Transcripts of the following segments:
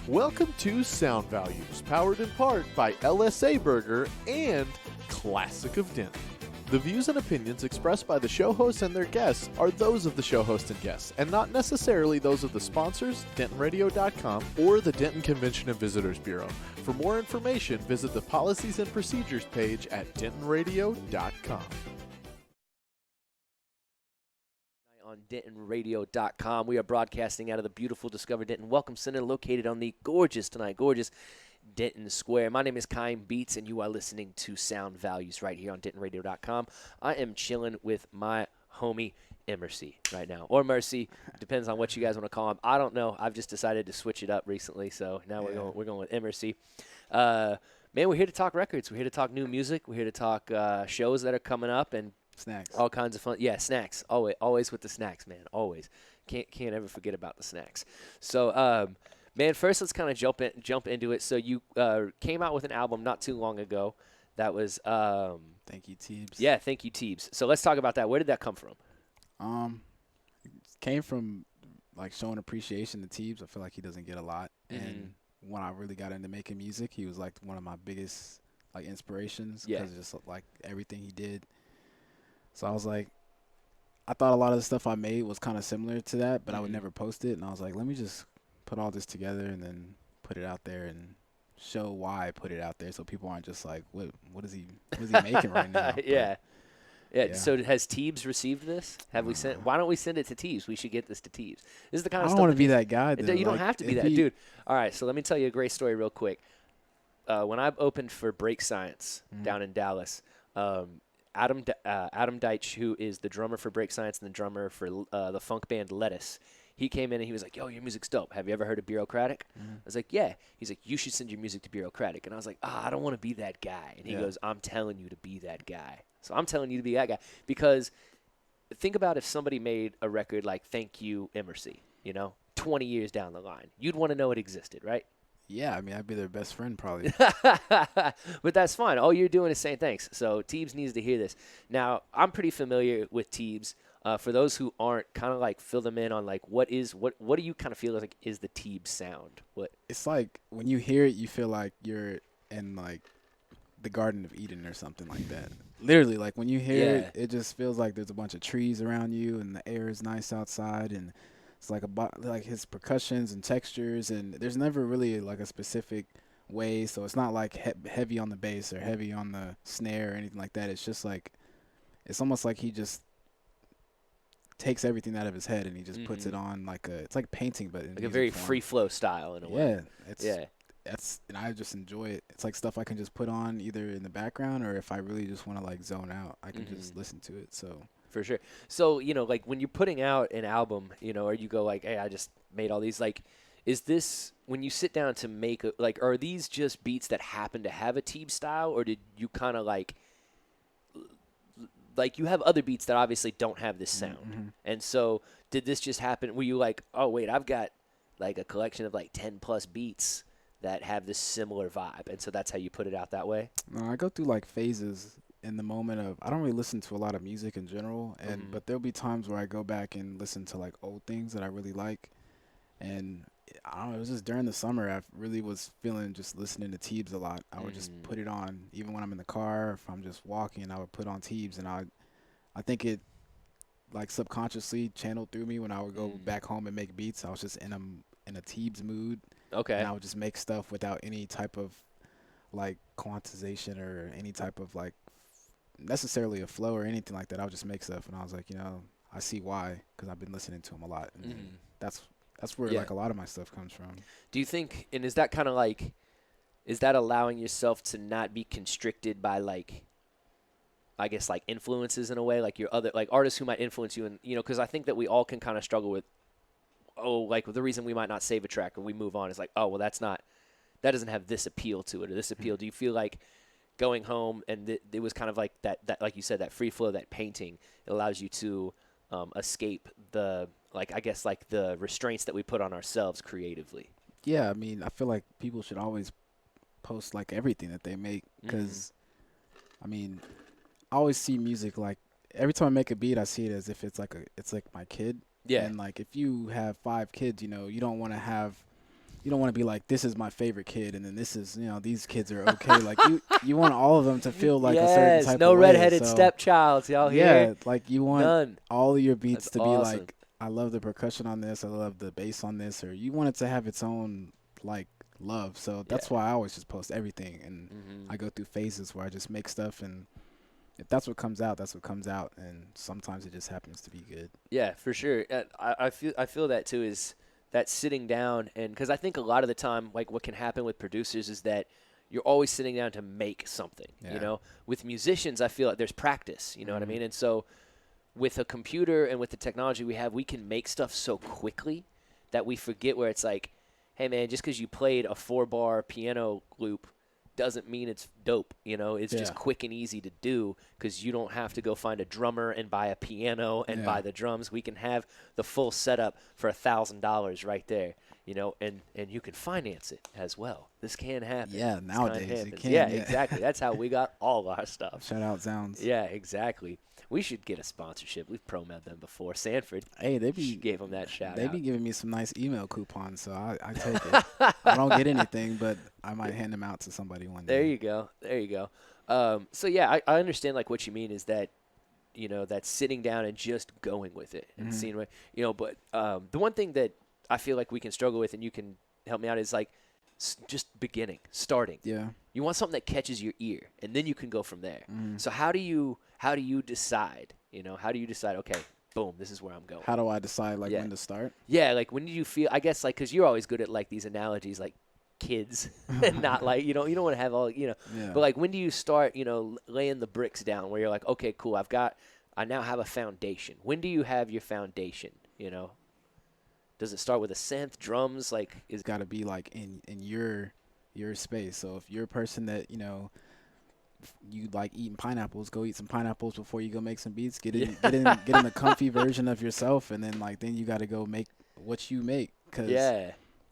Welcome to Sound Values, powered in part by LSA Burger and Classic of Denton. The views and opinions expressed by the show hosts and their guests are those of the show host and guests, and not necessarily those of the sponsors, DentonRadio.com, or the Denton Convention and Visitors Bureau. For more information, visit the Policies and Procedures page at DentonRadio.com. On DentonRadio.com. We are broadcasting out of the beautiful Discover Denton Welcome Center located on the gorgeous Denton Square. My name is Kyle Beats, and you are listening to Sound Values right here on DentonRadio.com. I am chilling with my homie Immrcy right now, or Mercy, depends on what you guys want to call him. I don't know. I've just decided to switch it up recently, so now we're going with Immrcy. Man, we're here to talk records. We're here to talk new music. We're here to talk shows that are coming up and snacks. All kinds of fun. Yeah, snacks. Always with the snacks, man. Always. Can't ever forget about the snacks. So, man, first let's kind of jump into it. So you came out with an album not too long ago. That was Thank You, Teebs. Yeah, Thank You, Teebs. So let's talk about that. Where did that come from? It came from like showing appreciation to Teebs. I feel like he doesn't get a lot. Mm-hmm. And when I really got into making music, he was like one of my biggest like inspirations Yeah. because of just like everything he did. So I was like, I thought a lot of the stuff I made was kind of similar to that, but I would never post it. And I was like, let me just put all this together and then put it out there and show why I put it out there, so people aren't just like, what is he making right now? Yeah. Yeah. So has Teebs received this? Have we sent? Why don't we send it to Teebs? We should get this to Teebs. This is the kind I of don't stuff. want to be that guy. Though. You don't Like, have to be that, dude. All right, so let me tell you a great story real quick. When I opened for Break Science down in Dallas, Adam Deitch, who is the drummer for Break Science and the drummer for the funk band Lettuce, he came in and he was like, yo, your music's dope. Have you ever heard of Bureaucratic? I was like, yeah. He's like, you should send your music to Bureaucratic. And I was like, I don't want to be that guy. And he goes, I'm telling you to be that guy. So I'm telling you to be that guy. Because think about if somebody made a record like Thank You, Immrcy, 20 years down the line. You'd want to know it existed, right? Yeah, I mean, I'd be their best friend probably. But that's fine. All you're doing is saying thanks. So Teebs needs to hear this. Now, I'm pretty familiar with Teebs. For those who aren't, kind of like fill them in on like what do you kind of feel like is the Teebs sound? What? It's like when you hear it, you feel like you're in like the Garden of Eden or something like that. Literally, like when you hear it, it just feels like there's a bunch of trees around you and the air is nice outside, and it's like like his percussions and textures, and there's never really like a specific way. So it's not like heavy on the bass or heavy on the snare or anything like that. It's just like it's almost like he just takes everything out of his head and he just puts it on like it's like painting, but in like a very free flow style in a way. And I just enjoy it. It's like stuff I can just put on either in the background or if I really just want to like zone out, I can just listen to it. So for sure. So, like when you're putting out an album, or you go like, hey, I just made all these, like, is this when you sit down to make are these just beats that happen to have a Teebs style, or did you kind of like you have other beats that obviously don't have this sound? And so did this just happen? Were you like, oh wait, I've got like a collection of like 10 plus beats that have this similar vibe, and so that's how you put it out that way? No, I go through like phases in the moment of, I don't really listen to a lot of music in general, and but there'll be times where I go back and listen to like old things that I really like. And I don't know, it was just during the summer I really was feeling just listening to Teebs a lot. I would just put it on even when I'm in the car. If I'm just walking, I would put on Teebs, and I think it like subconsciously channeled through me when I would go back home and make beats. I was just in a Teebs mood. Okay. And I would just make stuff without any type of like quantization or any type of like necessarily a flow or anything like that. I would just make stuff, and I was like, I see why, because I've been listening to him a lot, and that's where like a lot of my stuff comes from. Do you think, and is that kind of like, is that allowing yourself to not be constricted by like, I guess like influences in a way, like your other like artists who might influence you, and because I think that we all can kind of struggle with, like the reason we might not save a track or we move on is like, oh well, that doesn't have this appeal to it or this appeal. Do you feel like going home and it was kind of like that like you said, that free flow, that painting, it allows you to escape the, like, I guess like the restraints that we put on ourselves creatively? Yeah, I mean, I feel like people should always post like everything that they make, because I mean, I always see music like every time I make a beat, I see it as if it's like my kid. Yeah. And like if you have 5 kids, you don't want to have you don't want to be like, this is my favorite kid, and then this is, these kids are okay. Like you want all of them to feel like a certain type no of way. redheaded So, stepchilds, y'all yeah, hear? like you want None. all of your beats That's to be awesome. like, I love the percussion on this, I love the bass on this, or you want it to have its own like love. So that's why I always just post everything, and I go through phases where I just make stuff, and if that's what comes out, that's what comes out, and sometimes it just happens to be good. Yeah, for sure. I feel that too, is that sitting down, and because I think a lot of the time, like what can happen with producers is that you're always sitting down to make something. Yeah. You know, with musicians, I feel like there's practice. You know what I mean? And so with a computer and with the technology we have, we can make stuff so quickly that we forget where it's like, hey man, just because you played a 4-bar piano loop doesn't mean it's dope. You know, it's just quick and easy to do because you don't have to go find a drummer and buy a piano and buy the drums. We can have the full setup for $1,000 right there, you know, and you can finance it as well. This can happen. Yeah, nowadays it can. Yeah, exactly. That's how we got all our stuff. Shout out Zounds. Yeah, exactly. We should get a sponsorship. We've promoted them before. Sanford. Hey, they gave them that shout They out. be giving me some nice email coupons, so I take it. I don't get anything, but I might hand them out to somebody one day. There you go. There you go. So yeah, I understand like what you mean is that, you know, that sitting down and just going with it and seeing what, you know, but the one thing that I feel like we can struggle with, and you can help me out, is like just starting. Yeah. You want something that catches your ear, and then you can go from there. So how do you decide? You know, how do you decide? Okay, boom, this is where I'm going. How do I decide when to start? Yeah, like when do you feel? I guess like because you're always good at like these analogies, like kids, and not like you don't want to have all Yeah. But like when do you start? You know, laying the bricks down where you're like, okay, cool, I now have a foundation. When do you have your foundation? You know, does it start with a synth, drums? Like, It's got to be like in your space. So if you're a person that you like eating pineapples, go eat some pineapples before you go make some beats. Get in a comfy version of yourself, and then you got to go make what you make, because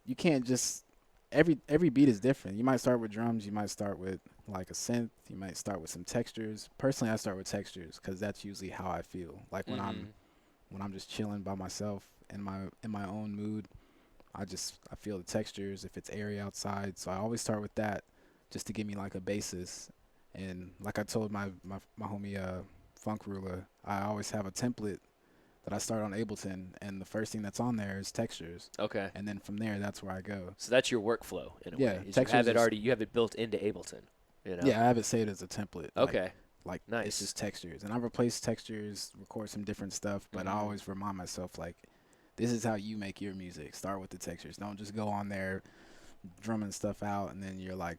you can't just every beat is different. You might start with drums, you might start with like a synth, you might start with some textures. Personally, I start with textures because that's usually how I feel. Like when I'm just chilling by myself in my own mood, I feel the textures if it's airy outside. So I always start with that just to give me like a basis. And like I told my homie Funk Ruler, I always have a template that I start on Ableton, and the first thing that's on there is textures. Okay. And then from there, that's where I go. So that's your workflow in a way. You have it built into Ableton. You know? Yeah, I have it saved as a template. Okay. Like nice. This is textures, and I replace textures, record some different stuff, but I always remind myself like, this is how you make your music. Start with the textures. Don't just go on there drumming stuff out, and then you're like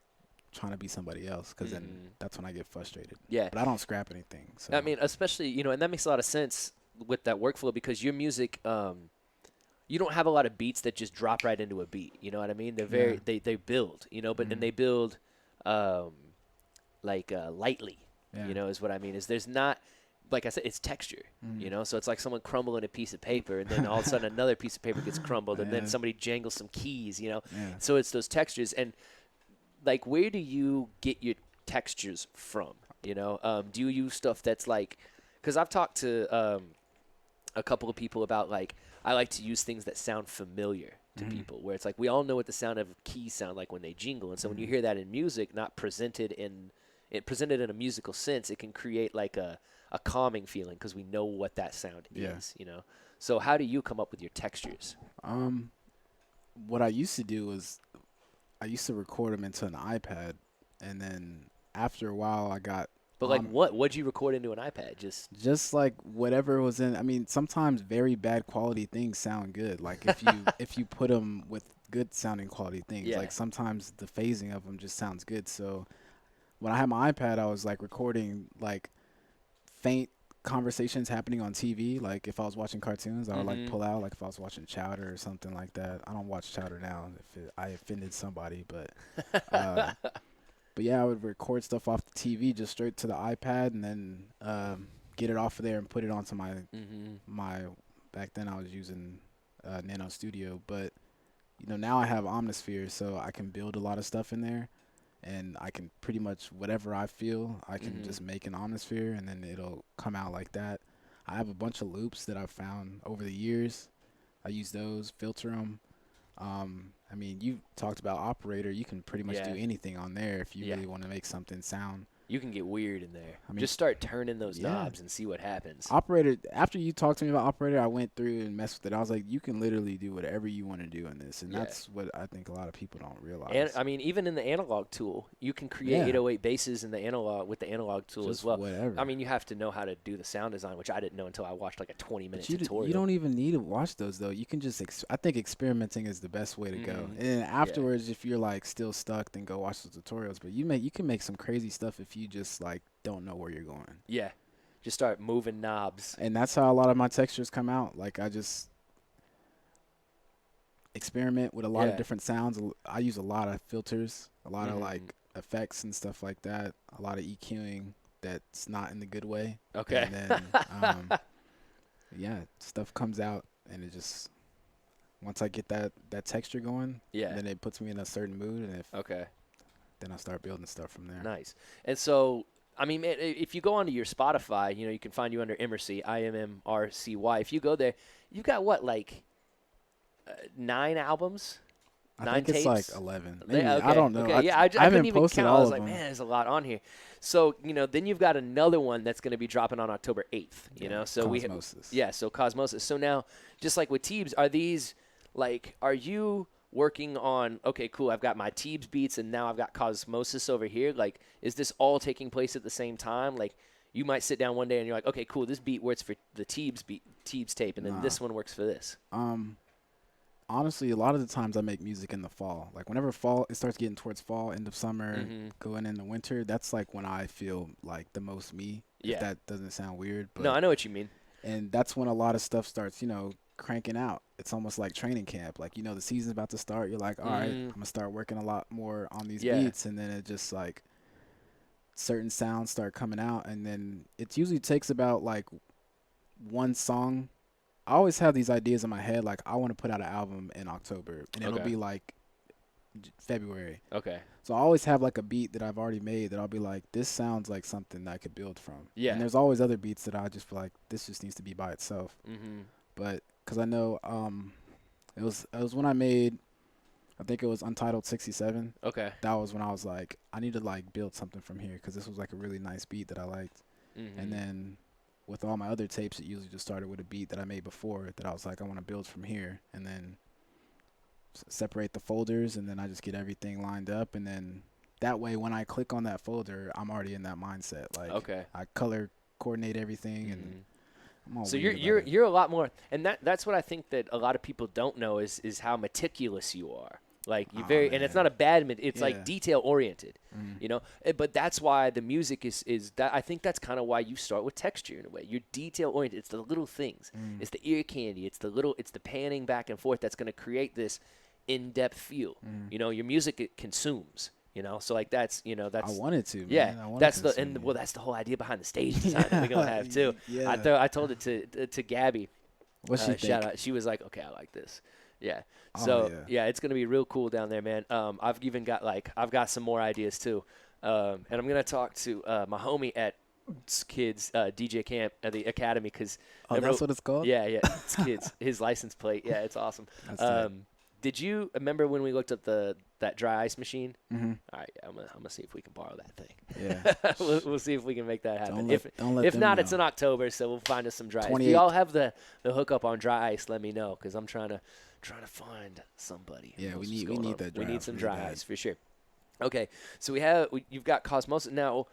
trying to be somebody else, because then that's when I get frustrated. Yeah. But I don't scrap anything. So I mean, especially, you know, and that makes a lot of sense with that workflow, because your music, you don't have a lot of beats that just drop right into a beat. You know what I mean? They're very they build, you know, but and they build lightly. Yeah. You know, is what I mean. Is there's not, like I said, it's texture. You know, so it's like someone crumbling a piece of paper, and then all of a sudden another piece of paper gets crumbled, and then somebody jangles some keys. You know, so it's those textures. And like, where do you get your textures from? You know, do you use stuff that's like, because I've talked to a couple of people about, like, I like to use things that sound familiar to people, where it's like we all know what the sound of keys sound like when they jingle, and so when you hear that in music, not presented in a musical sense, it can create like a calming feeling because we know what that sound is. You know, so how do you come up with your textures? What I used to do was I used to record them into an iPad, and then after a while I got. But like what'd you record into an iPad? Just like whatever was in. I mean, sometimes very bad quality things sound good. Like if you put them with good sounding quality things, like sometimes the phasing of them just sounds good. So when I had my iPad, I was like recording like faint conversations happening on TV. Like if I was watching cartoons, I would like pull out. Like if I was watching Chowder or something like that. I don't watch Chowder now. I offended somebody, but. But yeah, I would record stuff off the TV just straight to the iPad, and then get it off of there and put it onto my back then I was using Nano Studio, but you know, now I have Omnisphere, so I can build a lot of stuff in there, and I can pretty much whatever I feel, I can just make an Omnisphere, and then it'll come out like that. I have a bunch of loops that I've found over the years. I use those, filter them. I mean, you talked about operator. You can pretty much do anything on there if you really want to make something sound. You can get weird in there. I mean, just start turning those knobs and see what happens. Operator, after you talked to me about operator, I went through and messed with it. I was like, you can literally do whatever you want to do in this. And that's what I think a lot of people don't realize. And I mean, even in the analog tool, you can create 808 basses in the analog with the analog tool just as well. Whatever. I mean, you have to know how to do the sound design, which I didn't know until I watched like a 20-minute tutorial. You don't even need to watch those, though. You can just, I think experimenting is the best way to go. And then afterwards, if you're like still stuck, then go watch the tutorials. But you can make some crazy stuff if you just like don't know where you're going. Yeah. Just start moving knobs. And that's how a lot of my textures come out. Like, I just experiment with a lot of different sounds. I use a lot of filters, a lot of, like, effects and stuff like that, a lot of EQing that's not in the good way. Okay. And then, stuff comes out, and it just – once I get that texture going, then it puts me in a certain mood. And then I start building stuff from there. Nice. And so – I mean, if you go onto your Spotify, you can find you under Immrcy, Immrcy. If you go there, you've got what, like 9 albums? I think it's like 11. Maybe. Okay. I don't know. Okay. I couldn't even count. I was like, man, there's a lot on here. So, then you've got another one that's going to be dropping on October 8th, So Cosmosis. So Cosmosis. So now, just like with Teebs, are you working on, okay, cool, I've got my Teebs beats and now I've got Cosmosis over here? Like, is this all taking place at the same time? Like, you might sit down one day and you're like, okay, cool, this beat works for the Teebs tape, and then this one works for this. Honestly, a lot of the times I make music in the fall. Like, whenever it starts getting towards fall, end of summer, going into winter, that's like when I feel like the most me. If that doesn't sound weird. But, no, I know what you mean. And that's when a lot of stuff starts, cranking out. It's almost like training camp. Like, the season's about to start. You're like, all right, I'm going to start working a lot more on these beats. And then it just like certain sounds start coming out. And then it usually takes about like one song. I always have these ideas in my head. Like, I want to put out an album in October, and it'll be like February. Okay. So I always have like a beat that I've already made that I'll be like, this sounds like something that I could build from. Yeah. And there's always other beats that I just feel like this just needs to be by itself. But because I know it was when I made, I think it was Untitled 67. Okay. That was when I was like, I need to like build something from here because this was like a really nice beat that I liked. And then with all my other tapes, it usually just started with a beat that I made before that I was like, I want to build from here. And then separate the folders, and then I just get everything lined up. And then that way, when I click on that folder, I'm already in that mindset. Like, I color coordinate everything and so you're a lot more, and that's what I think that a lot of people don't know is how meticulous you are. Like, you and it's not a bad, it's like detail oriented, But that's why the music is that. I think that's kind of why you start with texture in a way. You're detail oriented. It's the little things. It's the ear candy. It's the panning back and forth that's going to create this in-depth feel. Your music, it consumes. So like that's I wanted to. Yeah, man. that's the whole idea behind the stage design that we're gonna have too. I told it to Gabby. What she think? Shout out. She was like, okay, I like this. Yeah. So it's gonna be real cool down there, man. I've even got I've got some more ideas too, and I'm gonna talk to my homie at Kids DJ Camp at the Academy because that's what it's called. Yeah, it's Kids. His license plate. Yeah, it's awesome. Did you remember when we looked up that dry ice machine? All right, I'm gonna see if we can borrow that thing. Yeah, we'll see if we can make that happen. Don't let if them not, know. it's in October, so we'll find us some dry ice. If you all have the hookup on dry ice, let me know because I'm trying to find somebody. Yeah, we need that. We need some dry ice for sure. Okay, so you've got Cosmosis now.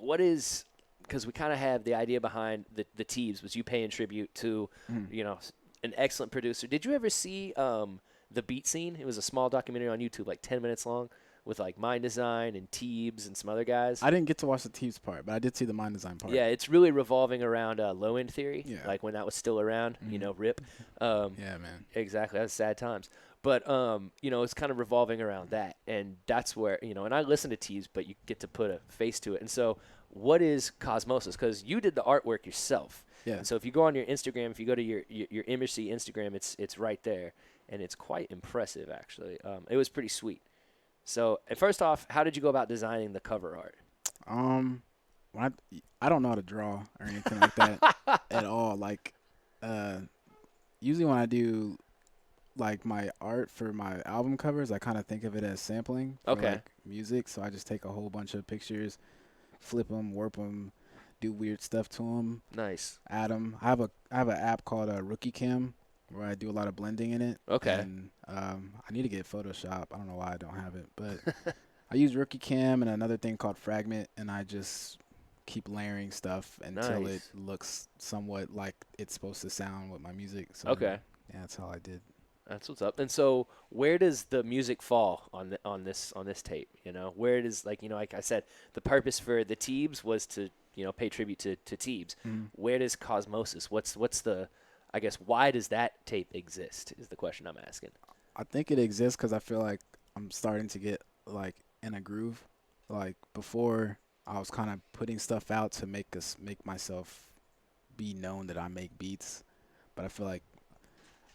What is, because we kind of have the idea behind the Teebs was you paying tribute to an excellent producer. Did you ever see The Beat Scene? It was a small documentary on YouTube, like 10 minutes long, with like Mind Design and Teebs and some other guys. I didn't get to watch the Teebs part, but I did see the Mind Design part. Yeah, it's really revolving around low end theory, like when that was still around. RIP. Yeah, man. Exactly, that's sad times. But it's kind of revolving around that, and that's where and I listen to Teebs, but you get to put a face to it. And so, what is Cosmosis? Because you did the artwork yourself. Yeah. And so if you go on your Instagram, if you go to your Immrcy Instagram, it's right there. And it's quite impressive, actually. It was pretty sweet. So, first off, how did you go about designing the cover art? I don't know how to draw or anything like that at all. Like, usually when I do like my art for my album covers, I kind of think of it as sampling for Okay. like music. So I just take a whole bunch of pictures, flip them, warp them, do weird stuff to them, Nice. add them. I have an app called Rookie Cam where I do a lot of blending in it. Okay. And I need to get Photoshop. I don't know why I don't have it, but I use Rookie Cam and another thing called Fragment, and I just keep layering stuff until it Nice. looks somewhat like it's supposed to sound with my music. So Okay. yeah, that's how I did. That's what's up. And so, where does the music fall on this tape? You know, where does, like, you know, like I said, the purpose for the Teebs was to, you know, pay tribute to Teebs. Mhm. Where does Cosmosis? What's the, I guess, why does that tape exist? Is the question I'm asking. I think it exists because I feel like I'm starting to get like in a groove. Like before, I was kind of putting stuff out to make myself be known that I make beats, but I feel like,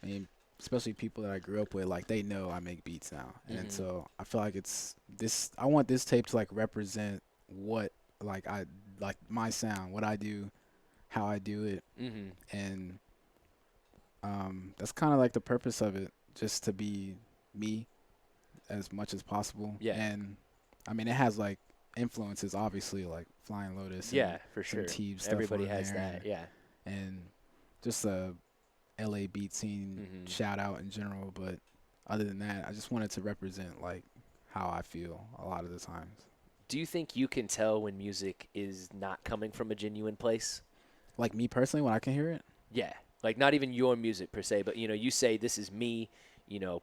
I mean, especially people that I grew up with, like they know I make beats now, and Mhm. so I feel like it's this. I want this tape to like represent what like I like my sound, what I do, how I do it, Mm-hmm. and that's kind of like the purpose of it, just to be me as much as possible. Yeah. And I mean, it has like influences, obviously, like Flying Lotus. Yeah, and for some sure. Teeb stuff Everybody on has there, that. Yeah. and just a LA beat scene Mhm. shout out in general. But other than that, I just wanted to represent like how I feel a lot of the times. Do you think you can tell when music is not coming from a genuine place? Like me personally, when I can hear it, Yeah, like not even your music per se, but you know, you say this is me. You know,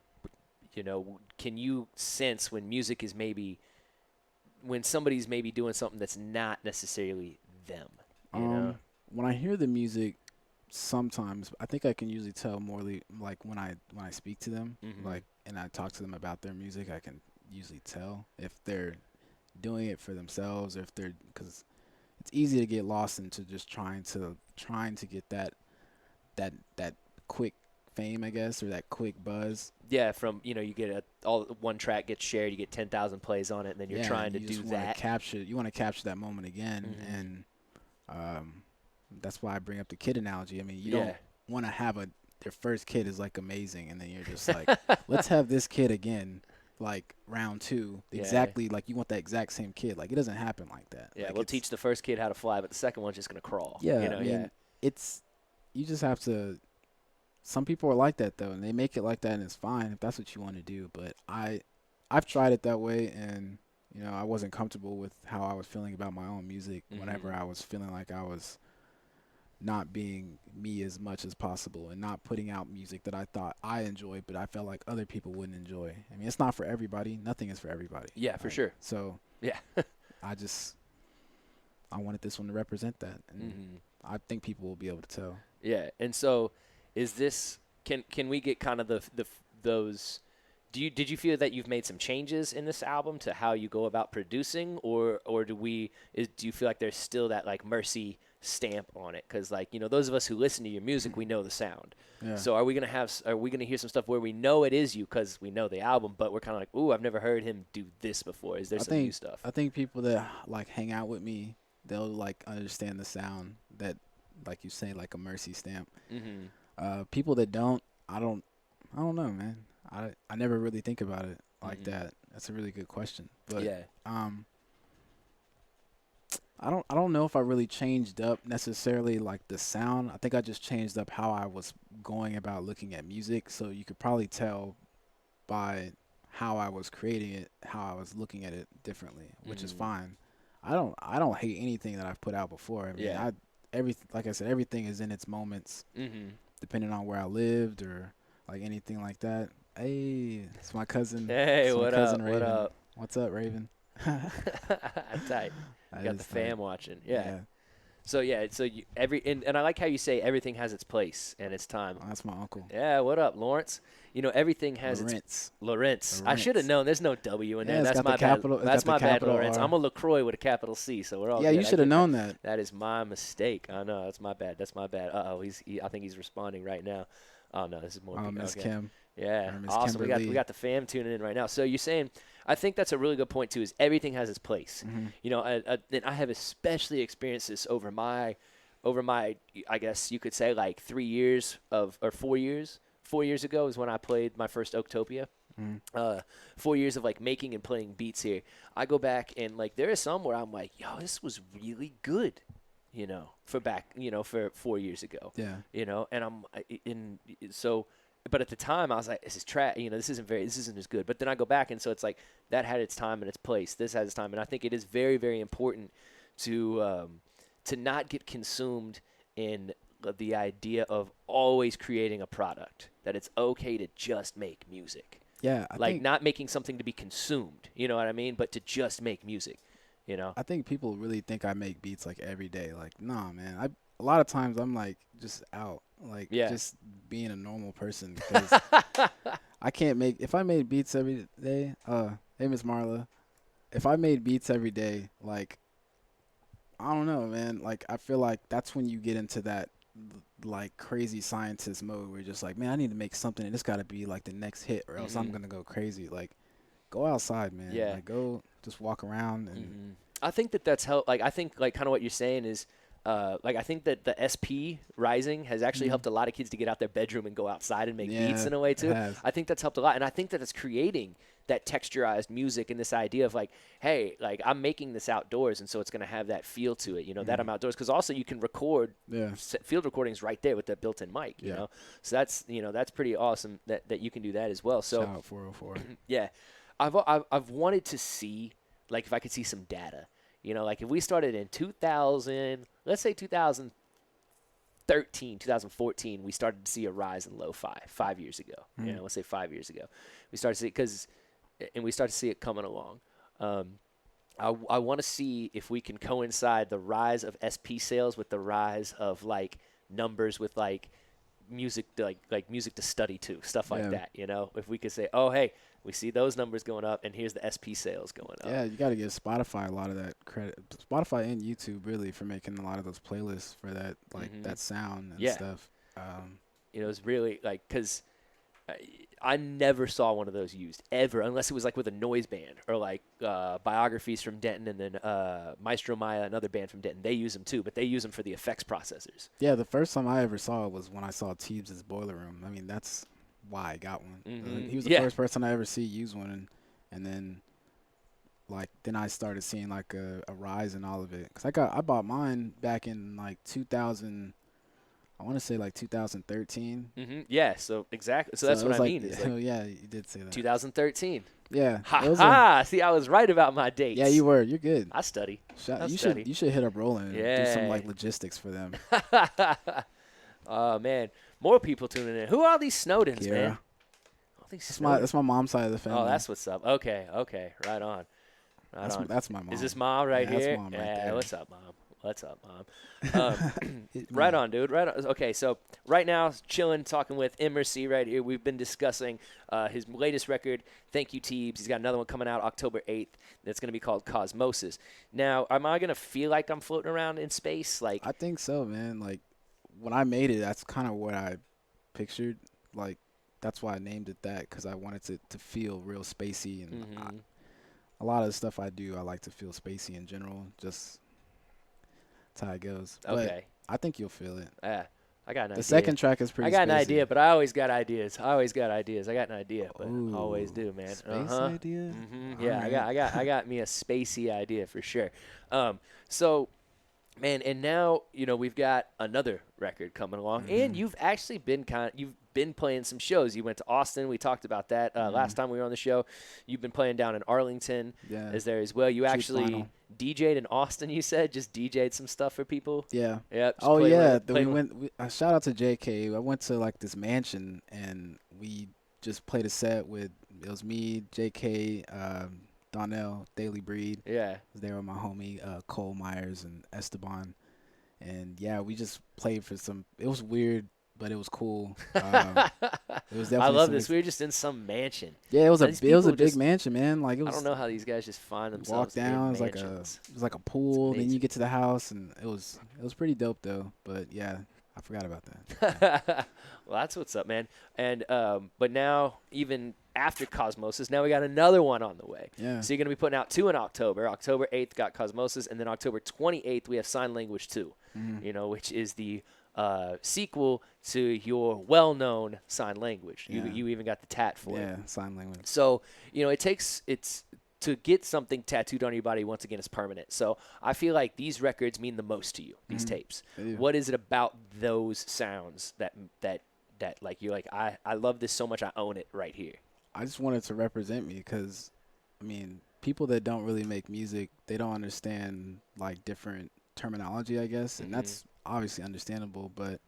can you sense when music is maybe when somebody's maybe doing something that's not necessarily them? You know? when I hear the music, sometimes I think I can usually tell more like when I speak to them, Mhm. like, and I talk to them about their music, I can usually tell if they're doing it for themselves, or if they're, because it's easy to get lost into just trying to get that quick fame, I guess, or that quick buzz. Yeah, from you get all one track gets shared, you get 10,000 plays on it, and then you're Yeah, trying and to you do just want to that. capture. You want to capture that moment again, Mhm. and that's why I bring up the kid analogy. I mean, you Yeah. don't want to have their first kid is like amazing, and then you're just like, let's have this kid again, like round two, Yeah. exactly like you want that exact same kid. Like it doesn't happen like that. Yeah, Like we'll it's, teach the first kid how to fly, but the second one's just gonna crawl. yeah, You know, I mean, yeah. it's, you just have to. Some people are like that though, and they make it like that, and it's fine if that's what you want to do. But I've tried it that way, and I wasn't comfortable with how I was feeling about my own music whenever Mhm. I was feeling like I was not being me as much as possible and not putting out music that I thought I enjoyed, but I felt like other people wouldn't enjoy. I mean, it's not for everybody. Nothing is for everybody. Yeah, for Like, sure. So Yeah. I wanted this one to represent that, and Mhm. I think people will be able to tell. Yeah, and so is this? Can we get kind of those? Did you feel that you've made some changes in this album to how you go about producing, or do you feel like there's still that like Immrcy stamp on it? Because like those of us who listen to your music, we know the sound. Yeah. So are we gonna hear some stuff where we know it is you because we know the album, but we're kind of like, ooh, I've never heard him do this before. Is there some new stuff? I think people that like hang out with me, they'll like understand the sound that, like you say, like a Mercy stamp. Mm-hmm. People that don't, I don't know, man. I never really think about it like Mhm. that. That's a really good question. But Yeah. I don't know if I really changed up necessarily like the sound. I think I just changed up how I was going about looking at music. So you could probably tell by how I was creating it, how I was looking at it differently, which is Mhm. fine. I don't hate anything that I've put out before. I mean, Yeah. like I said, everything is in its moments, Mm-hmm. depending on where I lived or like anything like that. Hey, it's my cousin. Hey, it's my what cousin up? Raven. What up? What's up, Raven? Tight. That Got the is tight. fam watching. Yeah. So yeah. So and I like how you say everything has its place and its time. Oh, that's my uncle. Yeah. What up, Lawrence? Everything has its Lawrence. I should have known. There's no W in there. Yeah, it's That's got my the capital. bad. That's It's got my the bad, capital Lawrence. R. I'm a LaCroix with a capital C, so we're all Yeah, good. you should have known that. That is my mistake. I know. That's my bad. That's my bad. Uh-oh. I think he's responding right now. Oh no, this is more. Miss Okay. Kim. Yeah, Or Miss awesome. We Kimberly. got the fam tuning in right now. So you're saying, I think that's a really good point too. Is everything has its place. Mhm. And I have especially experienced this over my, I guess you could say like 3 years or 4 years 4 years ago is when I played my first Oaktopia. 4 years of like making and playing beats here. I go back and like there is some where I'm like, yo, this was really good, for 4 years ago. Yeah. And I'm in so. But at the time, I was like, this is trash. This isn't as good. But then I go back, and so it's like that had its time and its place. This has its time, and I think it is very, very important to not get consumed in the idea of always creating a product. That it's okay to just make music. Yeah, I think not making something to be consumed. You know what I mean? But to just make music. I think people really think I make beats like every day. Like, nah, man. A lot of times I'm like just out, like just being a normal person because I can't make. If I made beats every day, hey Miss Marla, if I made beats every day, like I don't know, man. Like I feel like that's when you get into that like crazy scientist mode where you're just like, man, I need to make something and it's got to be like the next hit or else I'm gonna go crazy. Like, go outside, man. Yeah. Like go just walk around and. I think that's helped. Like I think like kind of what you're saying is. I think that the SP rising has actually helped a lot of kids to get out their bedroom and go outside and make beats in a way too. I think that's helped a lot, and I think that it's creating that texturized music and this idea of like, hey, like I'm making this outdoors, and so it's going to have that feel to it, that I'm outdoors. Because also you can record field recordings right there with that built-in mic, you know. So that's pretty awesome that you can do that as well. So shout out 404. Yeah, I've wanted to see like if I could see some data. Like if we started in 2000, let's say 2013, 2014, we started to see a rise in lo-fi 5 years ago. Let's say 5 years ago. We started to see we start to see it coming along. I want to see if we can coincide the rise of SP sales with the rise of like numbers with like music, like music to study to, stuff like that. If we could say, oh, hey, we see those numbers going up, and here's the SP sales going up. Yeah, you got to give Spotify a lot of that credit. Spotify and YouTube really for making a lot of those playlists for that, like that sound and stuff. It was really like because I never saw one of those used ever, unless it was like with a noise band or like Biographies from Denton, and then Maestro Maya, another band from Denton. They use them too, but they use them for the effects processors. Yeah, the first time I ever saw it was when I saw Teebs' Boiler Room. I mean, that's why I got one. He was the first person I ever see use one, and then then I started seeing like a rise in all of it. Cause I bought mine back in like 2000. I want to say like 2013. Yeah, so exactly. So that's what I mean. Oh yeah, you did say that. 2013. Yeah. See, I was right about my dates. Yeah, you were. You're good. I study. You should hit up Roland and do some like logistics for them. Oh man, more people tuning in. Who are these Snowdens, man? All these that's my mom's side of the family. Oh, that's what's up. Okay, right on. That's my mom. Is this mom right here? That's mom right there. What's up, mom? Right on, dude. Right on. Okay, so right now, chilling, talking with Immrcy right here. We've been discussing his latest record, Thank You, Teebs. He's got another one coming out October 8th. That's going to be called Cosmosis. Now, am I going to feel like I'm floating around in space? Like, I think so, man. Like, when I made it, that's kind of what I pictured. Like, that's why I named it that, because I wanted it to feel real spacey. And a lot of the stuff I do, I like to feel spacey in general. Just that's how it goes. Okay. But I think you'll feel it. Yeah. I got an idea. The second track is pretty I got spacey. an idea, but I always got ideas. I got an idea, but Ooh, always do, man. Space idea? Yeah, Right. I got me a spacey idea for sure. So, man, and now, we've got another record coming along, and you've actually been playing some shows. You went to Austin. We talked about that last time we were on the show. You've been playing down in Arlington as there as well. You actually DJ'd in Austin, you said? Just DJ'd some stuff for people? Yeah. Yep. Oh, yeah. Shout out to JK. I went to, like, this mansion, and we just played a set with, it was me, JK, Donnell, Daily Breed. Yeah. I was there with my homie, Cole Myers and Esteban. And, yeah, we just played for some – it was weird, but it was cool. It was definitely I love this. We were just in some mansion. Yeah, it was a big mansion, man. Like, it was. I don't know how these guys just find themselves. Walk down. In it was like a pool. Then you get to the house, and it was pretty dope though. But yeah, I forgot about that. Well, that's what's up, man. And but now, even after Cosmosis, now we got another one on the way. Yeah. So you're gonna be putting out 2 in October. October 8th got Cosmosis, and then October 28th we have Sign Language 2. Which is the sequel to your well-known sign language. Yeah. You even got the tat for it. Yeah, sign language. So, it's to get something tattooed on your body, once again, is permanent. So I feel like these records mean the most to you, these tapes. They do. What is it about those sounds that like you're like, I love this so much, I own it right here? I just wanted to represent me because, people that don't really make music, they don't understand like different terminology, I guess, and that's obviously understandable. But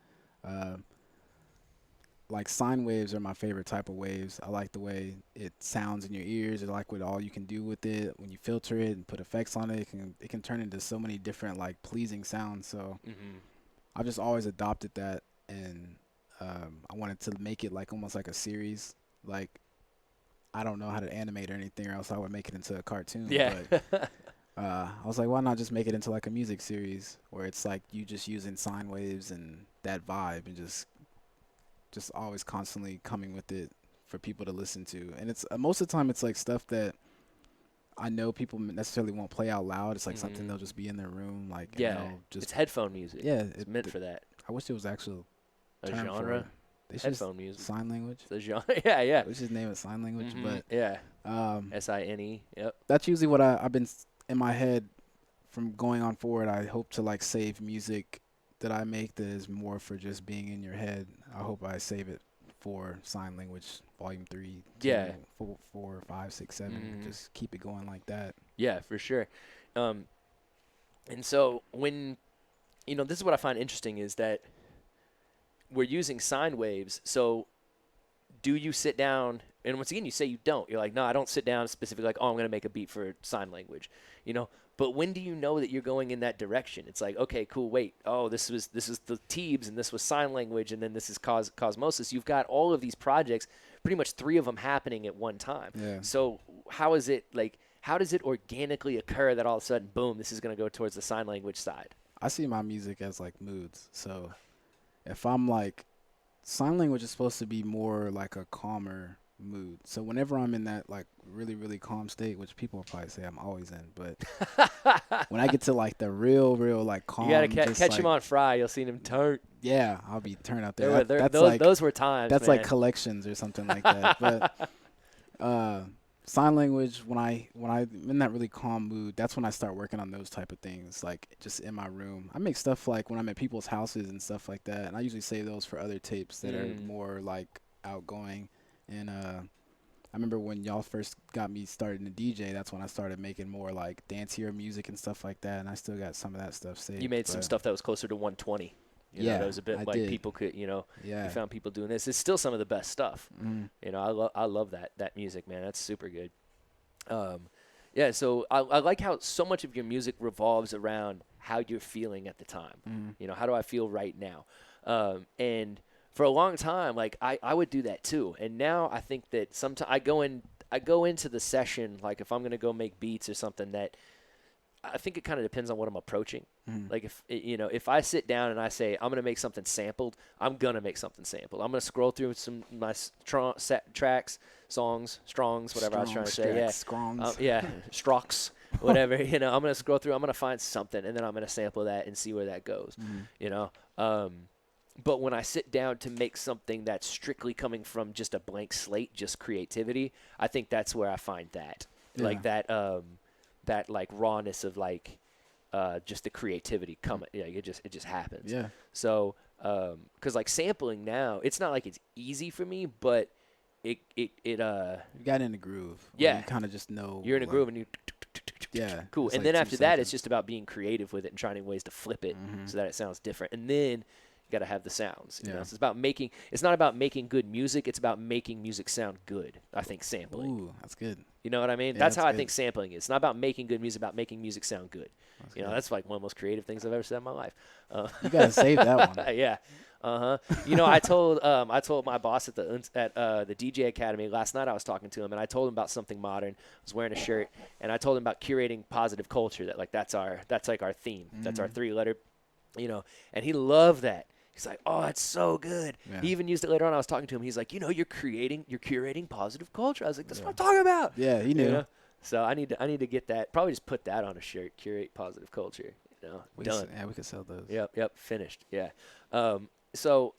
like sine waves are my favorite type of waves. I like the way it sounds in your ears. I like what all you can do with it when you filter it and put effects on it. It can turn into so many different like pleasing sounds. So I've just always adopted that, and I wanted to make it like almost like a series. Like, I don't know how to animate or anything, or else I would make it into a cartoon. Yeah. But I was like, why not just make it into like a music series where it's like you just using sine waves and that vibe and just always constantly coming with it for people to listen to. And it's most of the time it's like stuff that I know people necessarily won't play out loud. It's like something they'll just be in their room, like, it's headphone music. Yeah, it's meant for that. I wish it was actual A term genre. for it. They should Headphone music. Sign language. It's a genre. Yeah. We should name it sign language. But yeah. SINE. Yep. that's usually what I've been in my head from going on forward. I hope to like save music that I make that is more for just being in your head. I hope I save it for sign language volume 3, 2, 4, 5, 6, 7. Just keep it going like that. Yeah, for sure. And so when, this is what I find interesting is that we're using sine waves. So do you sit down, and once again, you say you don't. You're like, no, I don't sit down specifically like, oh, I'm going to make a beat for sign language, But when do you know that you're going in that direction? It's like, okay, cool, wait. Oh, this is the Teebs, and this was sign language, and then this is Cosmosis. You've got all of these projects, pretty much 3 of them happening at one time. Yeah. So how does it organically occur that all of a sudden, boom, this is going to go towards the sign language side? I see my music as like moods. So if I'm like, sign language is supposed to be more like a calmer mood. So whenever I'm in that like really, really calm state, which people will probably say I'm always in, but when I get to like the real like calm, you gotta catch him on Fry. You'll see him turn. Yeah, I'll be turned out there. Those were times. That's man. like collections or something like that. But sign language, when I'm in that really calm mood, that's when I start working on those type of things, like just in my room. I make stuff like when I'm at people's houses and stuff like that, and I usually save those for other tapes that are more like outgoing. And I remember when y'all first got me started in the DJ, that's when I started making more like dancier music and stuff like that, and I still got some of that stuff saved. You made some stuff that was closer to 120. That was a bit people could, you found people doing this. It's still some of the best stuff. I love that music, man. That's super good. So I like how so much of your music revolves around how you're feeling at the time. How do I feel right now? And for a long time, like I would do that too. And now I think that sometimes I go into the session, like if I'm going to go make beats or something, that I think it kind of depends on what I'm approaching. Like if I sit down and I say I'm going to make something sampled, I'm going to make something sampled. I'm going to scroll through some my tracks, songs, strongs, whatever I was trying to say. Strocks, whatever. I'm going to scroll through. I'm going to find something, and then I'm going to sample that and see where that goes. But when I sit down to make something that's strictly coming from just a blank slate, just creativity, I think that's where I find that, like that like rawness of like just the creativity coming. Yeah, it just happens. Yeah. So, because like sampling now, it's not like it's easy for me, but it you got in the groove. Yeah. You kind of just know. You're in a groove and you. Yeah. Cool. And like then after that, seconds. it's just about being creative with it and trying ways to flip it so that it sounds different. And then you got to have the sounds. So it's about making. It's not about making good music. It's about making music sound good. I think sampling. Ooh, that's good. You know what I mean? Yeah, that's how I good. think sampling is. It's not about making good music. It's about making music sound good. That's like one of the most creative things I've ever said in my life. You gotta save that one. Yeah. I told my boss at the DJ Academy last night. I was talking to him, and I told him about something modern. I was wearing a shirt, and I told him about curating positive culture. That like that's like our theme. That's our 3-letter. And he loved that. He's like, oh, that's so good. Yeah. He even used it later on. I was talking to him. He's like, you're curating positive culture. I was like, that's what I'm talking about. Yeah, he knew. So I need to get that. Probably just put that on a shirt. Curate positive culture. know, We done. we could sell those. Yep, finished. Yeah. So,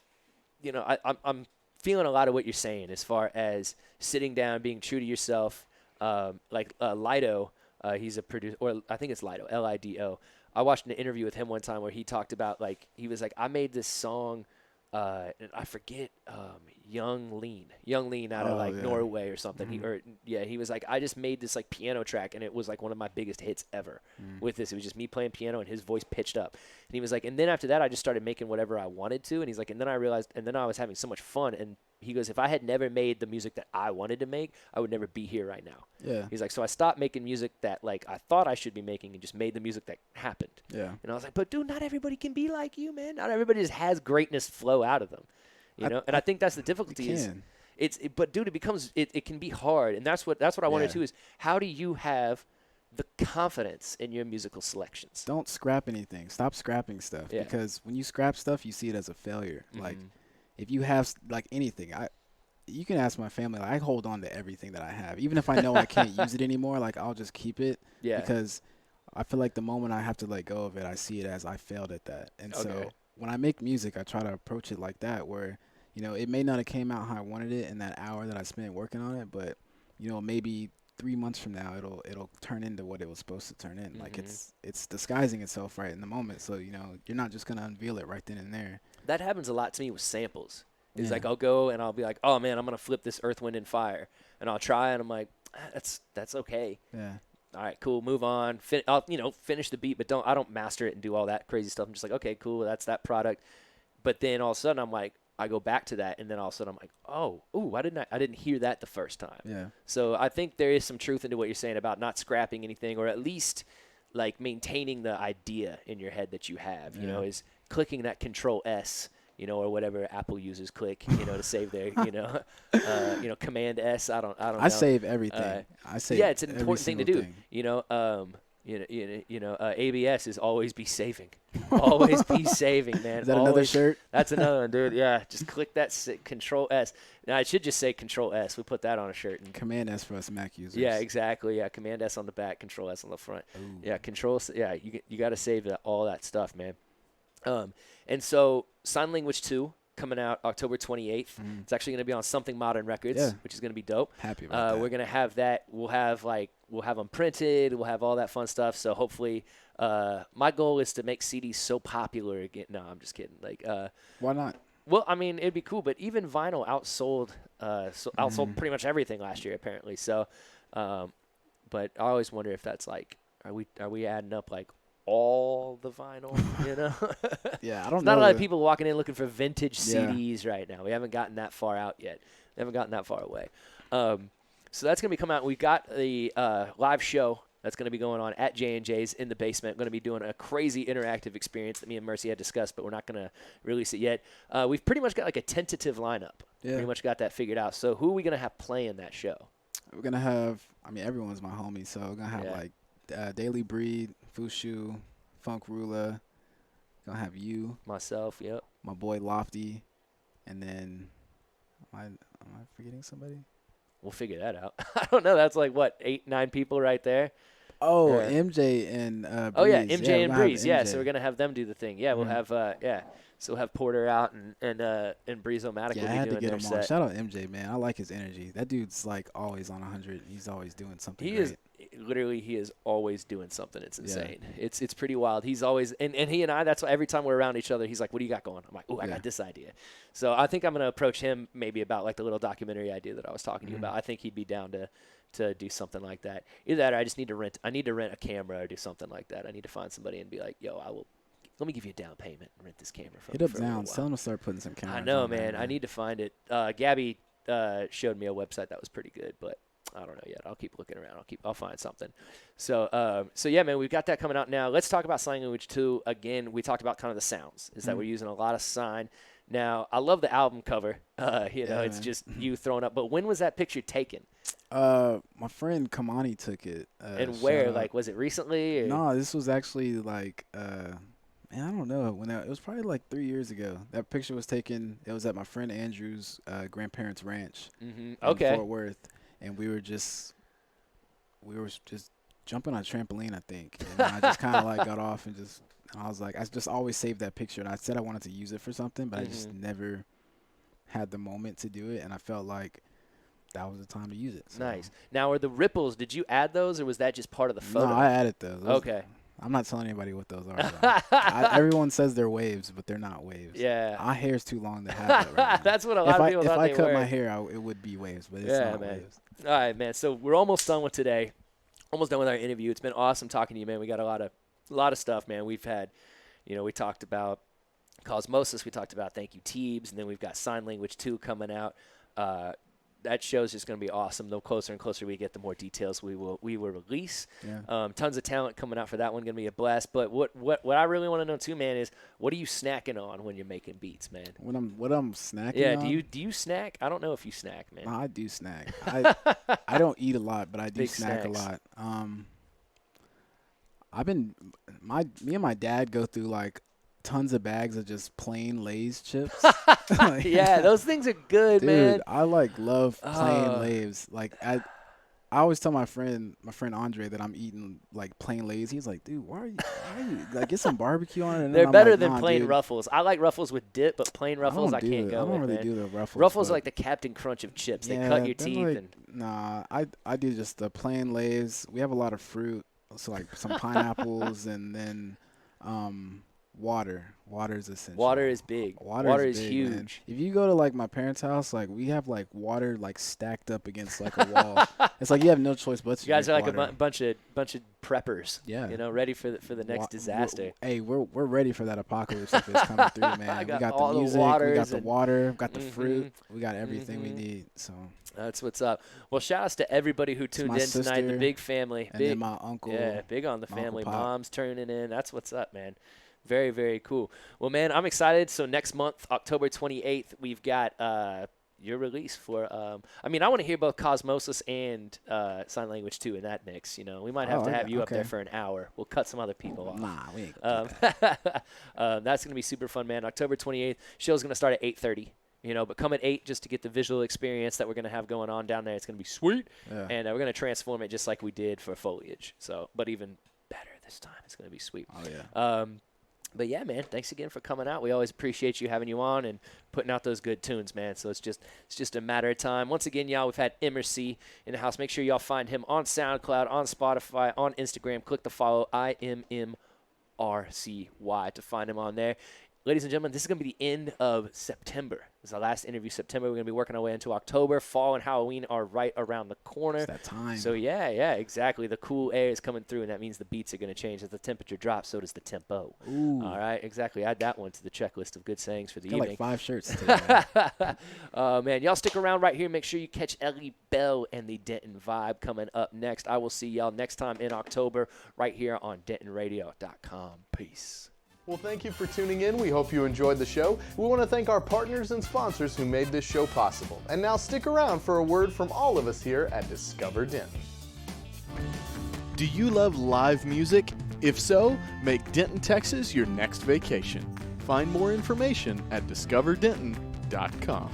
you know, I'm feeling a lot of what you're saying as far as sitting down, being true to yourself. Lido, he's a producer, or I think it's Lido, Lido. I watched an interview with him one time where he talked about, like, he was like, I made this song, and I forget, Young Lean out of Norway or something. He was like, I just made this like piano track, and it was like one of my biggest hits ever. With this, it was just me playing piano and his voice pitched up. And he was like, and then after that, I just started making whatever I wanted to. And he's like, and then I realized, and then I was having so much fun. And he goes, if I had never made the music that I wanted to make, I would never be here right now. Yeah. He's like, so I stopped making music that like I thought I should be making and just made the music that happened. Yeah. And I was like, but dude, not everybody can be like you, man. Not everybody just has greatness flow out of them. You know? And I think that's the difficulty is but dude, it can be hard. And that's what I wanted to is, how do you have the confidence in your musical selections? Don't scrap anything. Stop scrapping stuff, because when you scrap stuff, you see it as a failure. Like, if you have like anything, you can ask my family. Like, I hold on to everything that I have, even if I know I can't use it anymore. Like, I'll just keep it, because I feel like the moment I have to let go of it, I see it as I failed at that. And so when I make music, I try to approach it like that, where, you know, it may not have came out how I wanted it in that hour that I spent working on it, but, you know, maybe 3 months from now it'll turn into what it was supposed to turn in. Like, it's disguising itself right in the moment. So, you know, you're not just gonna unveil it right then and there. That happens a lot to me with samples. It's like, I'll go and I'll be like, oh man, I'm gonna flip this Earth, Wind and Fire, and I'll try, and I'm like, that's okay. Yeah. All right, cool, move on. I'll, you know, finish the beat, but I don't master it and do all that crazy stuff. I'm just like, okay, cool, that's that product. But then all of a sudden I'm like, I go back to that, and then all of a sudden I'm like, I didn't hear that the first time. Yeah. So I think there is some truth into what you're saying about not scrapping anything, or at least like maintaining the idea in your head that you have. You know, is clicking that Control S, you know, or whatever Apple users click, you know, to save their, you know, Command S. I don't know. I save everything. I save. Yeah, it's an important thing to do. Thing. You know, ABS is always be saving. Always be saving, man. Is that another shirt? That's another one, dude. Yeah, just click that Control S. Now, it should just say Control S. We put that on a shirt. And Command S for us Mac users. Yeah, exactly. Yeah, Command S on the back, Control S on the front. Ooh. Yeah, you got to save all that stuff, man. And so Sign Language 2 coming out October 28th. It's actually going to be on Something Modern Records, which is going to be dope. Happy about that. We're going to have that. We'll have them printed. We'll have all that fun stuff. So hopefully, my goal is to make CDs so popular again. No, I'm just kidding. Like, why not? Well, I mean, it'd be cool, but even vinyl outsold pretty much everything last year, apparently. So, but I always wonder if that's like, are we adding up like all the vinyl, you know? Yeah, I don't know. Not a lot of people walking in looking for vintage CDs right now. We haven't gotten that far out yet. We haven't gotten that far away. So that's going to be coming out. We've got the live show that's going to be going on at J&J's in the basement. Going to be doing a crazy interactive experience that me and Immrcy had discussed, but we're not going to release it yet. We've pretty much got like a tentative lineup. Yeah. Pretty much got that figured out. So who are we going to have playing that show? We're going to have, I mean, everyone's my homie, so we're going to have like Daily Breed, Fushu, Funk Rula. Gonna have you, myself, yep, my boy Lofty, and then am I forgetting somebody? We'll figure that out. I don't know. That's like what, 8, 9 people right there. Oh, MJ and Breeze. Oh yeah, MJ and Breeze. MJ. Yeah, so we're gonna have them do the thing. Yeah, we'll have So we'll have Porter out and Breeze Omatic will be doing their set. Yeah, I had to get him on. Shout out MJ, man. I like his energy. That dude's like always on 100. He's always doing something great. He is always doing something. It's insane. Yeah. It's pretty wild. He's always and he and I, that's why every time we're around each other, he's like, what do you got going? I'm like, oh, I got this idea. So I think I'm going to approach him maybe about like the little documentary idea that I was talking to you about. I think he'd be down to do something like that. Either that or I need to rent a camera or do something like that. I need to find somebody and be like, yo, let me give you a down payment and rent this camera from you. Hit up Downs. Tell him to start putting some cameras. I know, man. I need to find it. Gabby showed me a website that was pretty good, but I don't know yet. I'll keep looking around. I'll find something. So yeah, man, we've got that coming out now. Let's talk about Sign Language 2. Again, we talked about kind of the sounds, is that we're using a lot of sign. Now, I love the album cover. It's just you throwing up. But when was that picture taken? My friend Kamani took it. And where? Like, was it recently? Or? No, this was actually like, man, I don't know. It was probably like 3 years ago. That picture was taken. It was at my friend Andrew's grandparents' ranch in Fort Worth. And we were just jumping on a trampoline, I think. And I just kind of like got off and just And I was like, I just always saved that picture. And I said I wanted to use it for something, but I just never had the moment to do it. And I felt like that was the time to use it. So. Nice. Now, are the ripples, did you add those, or was that just part of the photo? No, I added those. Okay. I'm not telling anybody what those are. Everyone says they're waves, but they're not waves. Yeah. My hair's too long to have that right now. That's what a lot of people thought they were. If I cut my hair, it would be waves, but it's not man. waves. All right, man. So we're almost done with today. Almost done with our interview. It's been awesome talking to you, man. We got a lot of stuff, man. We've had, we talked about Cosmosis. We talked about Thank You Teebs, and then we've got Sign Language 2 coming out. That show's just going to be awesome. The closer and closer we get, the more details we will release. Yeah. Tons of talent coming out for that one. Going to be a blast. But what I really want to know too, man, is what are you snacking on when you're making beats, man? What I'm snacking Yeah. on? Do you snack? I don't know if you snack, man. No, I do snack. I don't eat a lot, but I do Big snack snacks. a lot. Me and my dad go through like tons of bags of just plain Lay's chips. Yeah, those things are good, Dude, man. I love plain Lay's. Like I always tell my friend Andre that I'm eating like plain Lay's. He's like, dude, why are you like get some barbecue on it? And They're I'm better like, than nah, plain dude. Ruffles. I like Ruffles with dip, but plain Ruffles I can't go with. I don't really man. do the Ruffles. Ruffles are but like the Captain Crunch of chips. yeah, They cut your they're teeth. like, And nah, I do just the plain Lay's. We have a lot of fruit, so like some pineapples and then water. Water is essential. water is big. Water is big, huge. man. If you go to like my parents' house, like we have like water like stacked up against like a wall. It's like you have no choice but to You guys are drink like water. a bunch of preppers. Yeah. Ready for the next disaster. We're ready for that apocalypse if it's coming through, man. I got we got all the the music, we got waters the and- water, we got the fruit, we got everything we Mhm. need. So That's what's up. Well, shout outs to everybody who tuned my in tonight. The sister, big family. and Big, then my uncle. yeah, big on the my Uncle family. Pop. Mom's turning in. That's what's up, man. Very, very cool. Well, man, I'm excited. So next month, October 28th, we've got your release for I want to hear both Cosmosis and Sign Language 2 in that mix. We might have to have you up there okay. for an hour. We'll cut some other people off. Nah, we ain't gonna do that. That's going to be super fun, man. October 28th. Show's going to start at 8:30. But come at 8 just to get the visual experience that we're going to have going on down there. It's going to be sweet. Yeah. And we're going to transform it just like we did for Foliage. So, but even better this time. It's going to be sweet. Oh yeah. But yeah, man, thanks again for coming out. We always appreciate you having you on and putting out those good tunes, man. So it's just a matter of time. Once again, y'all, we've had Immrcy in the house. Make sure y'all find him on SoundCloud, on Spotify, on Instagram. Click the follow, IMMRCY, to find him on there. Ladies and gentlemen, this is going to be the end of September. This is our last interview September. We're going to be working our way into October. Fall and Halloween are right around the corner. It's that time. So, yeah, exactly. The cool air is coming through, and that means the beats are going to change. As the temperature drops, so does the tempo. Ooh. All right, exactly. Add that one to the checklist of good sayings for the Got evening. like 5 shirts today. Man, y'all stick around right here. Make sure you catch Ellie Bell and the Denton Vibe coming up next. I will see y'all next time in October right here on DentonRadio.com. Peace. Well, thank you for tuning in. We hope you enjoyed the show. We want to thank our partners and sponsors who made this show possible. And now stick around for a word from all of us here at Discover Denton. Do you love live music? If so, make Denton, Texas your next vacation. Find more information at discoverdenton.com.